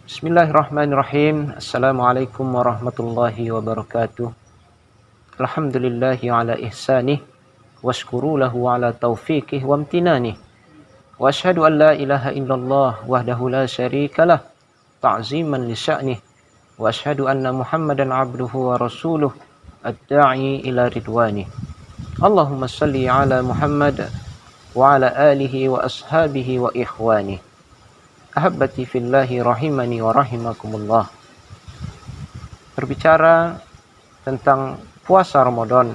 Bismillahirrahmanirrahim. Assalamualaikum warahmatullahi wabarakatuh. Alhamdulillahi ala ihsanih. Washkuru lahu ala taufiqih wa amtinanih. Wa ashhadu an la ilaha illallah wahdahu la syarikalah. Ta'ziman li sya'nih. Wa ashhadu anna Muhammadan abduhu wa rasuluh. Ad-da'i ila ridwanih. Allahumma salli ala Muhammad wa ala alihi wa ashabihi wa ikhwanih. Ahabbati fillahi rahimani wa rahimakumullah. Berbicara tentang puasa Ramadan,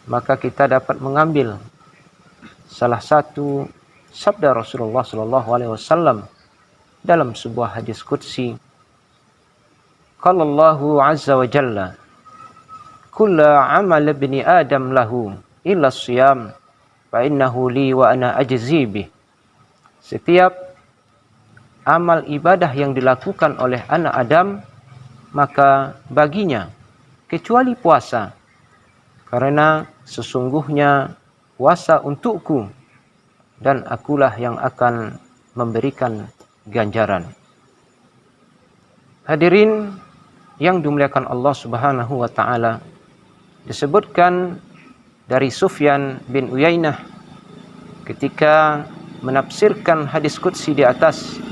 maka kita dapat mengambil salah satu sabda Rasulullah SAW dalam sebuah hadis qudsi. Qala Allahu azza wa jalla, kullu amal ibni Adam lahu illa siyam fa innahu li wa ana ajzi bih. Setiap amal ibadah yang dilakukan oleh anak Adam, maka baginya kecuali puasa, karena sesungguhnya puasa untukku dan akulah yang akan memberikan ganjaran. Hadirin yang dimuliakan Allah Subhanahu wa taala, disebutkan dari Sufyan bin Uyainah ketika menafsirkan hadis qudsi di atas.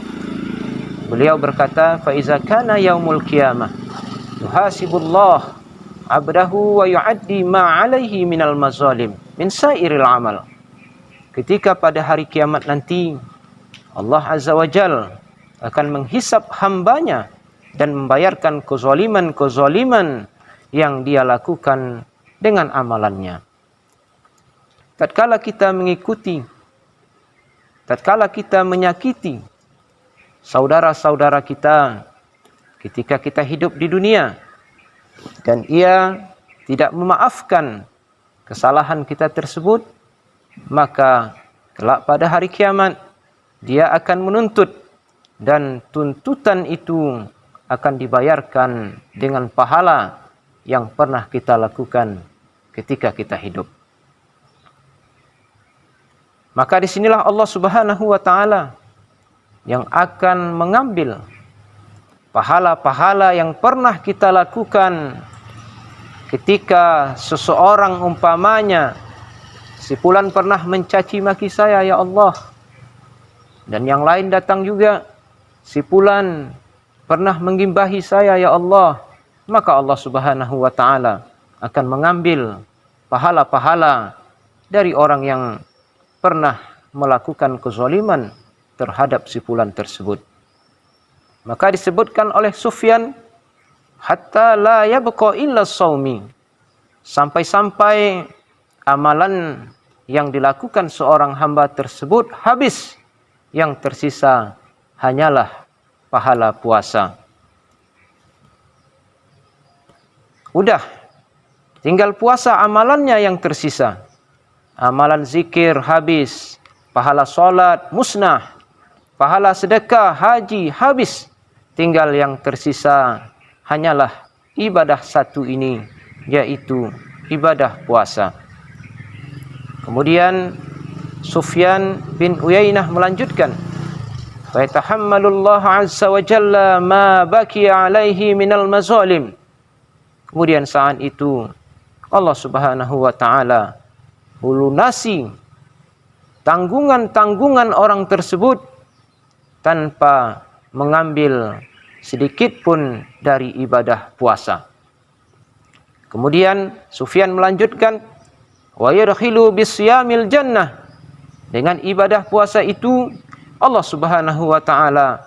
Beliau berkata, fa iza kana yaumul qiyamah yuhasibullah 'abdahu wa yu'addi ma 'alaihi minal mazalim min sairil amal. Ketika pada hari kiamat nanti Allah Azza wa Jalla akan menghisap hambanya dan membayarkan kezaliman yang dia lakukan dengan amalannya. Tatkala kita mengikuti, tatkala kita menyakiti saudara-saudara kita ketika kita hidup di dunia dan ia tidak memaafkan kesalahan kita tersebut, maka kelak pada hari kiamat dia akan menuntut, dan tuntutan itu akan dibayarkan dengan pahala yang pernah kita lakukan ketika kita hidup. Maka disinilah Allah Subhanahu wa taala yang akan mengambil pahala-pahala yang pernah kita lakukan ketika seseorang umpamanya, si fulan pernah mencaci maki saya ya Allah, dan yang lain datang juga, si fulan pernah menggimbahi saya ya Allah, maka Allah Subhanahu wa taala akan mengambil pahala-pahala dari orang yang pernah melakukan kezaliman terhadap si fulan tersebut. Maka disebutkan oleh Sufyan, hatta la yabqa illa shaumi, sampai-sampai amalan yang dilakukan seorang hamba tersebut habis, yang tersisa hanyalah pahala puasa. Udah, tinggal puasa amalannya yang tersisa. Amalan zikir habis, pahala salat musnah, pahala sedekah, haji habis. Tinggal yang tersisa hanyalah ibadah satu ini, yaitu ibadah puasa. Kemudian Sufyan bin Uyainah melanjutkan, fa yatahammalullahu azza wa jalla ma baqiya alaihi minal mazalim. Kemudian saat itu Allah Subhanahu wa taala melunasi tanggungan-tanggungan orang tersebut tanpa mengambil sedikit pun dari ibadah puasa. Kemudian Sufyan melanjutkan, wa yadkhilu bisyamil jannah. Dengan ibadah puasa itu Allah Subhanahu wa taala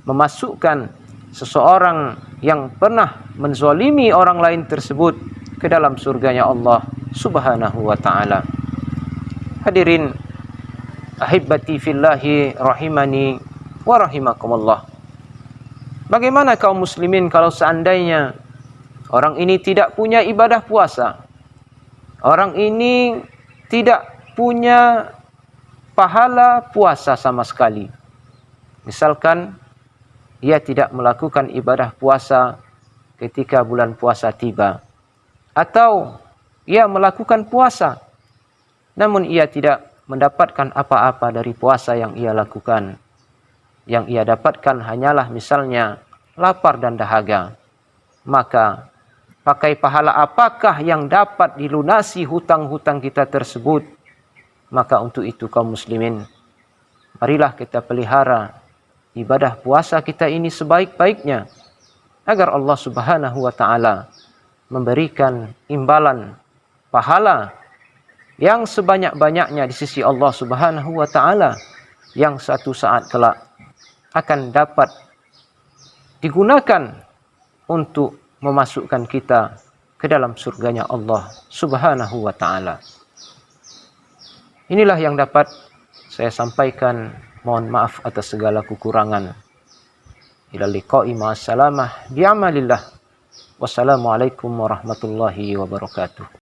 memasukkan seseorang yang pernah menzalimi orang lain tersebut ke dalam surganya Allah Subhanahu wa taala. Hadirin ahibbati fillahi rahimani wa rahimakumullah. Bagaimana kaum muslimin kalau seandainya orang ini tidak punya ibadah puasa? Orang ini tidak punya pahala puasa sama sekali. Misalkan ia tidak melakukan ibadah puasa ketika bulan puasa tiba, atau ia melakukan puasa namun ia tidak mendapatkan apa-apa dari puasa yang ia lakukan. yang ia dapatkan hanyalah misalnya lapar dan dahaga, maka pakai pahala apakah yang dapat dilunasi hutang-hutang kita tersebut? Maka untuk itu kaum muslimin, marilah kita pelihara ibadah puasa kita ini sebaik-baiknya, agar Allah Subhanahu wa Ta'ala memberikan imbalan pahala yang sebanyak-banyaknya di sisi Allah Subhanahu wa Ta'ala, yang satu saat kelak akan dapat digunakan untuk memasukkan kita ke dalam surganya Allah Subhanahu wa Ta'ala. Inilah yang dapat saya sampaikan. Mohon maaf atas segala kekurangan. Ila liqa'i ma'as salamah bi'amalillah. Wassalamualaikum warahmatullahi wabarakatuh.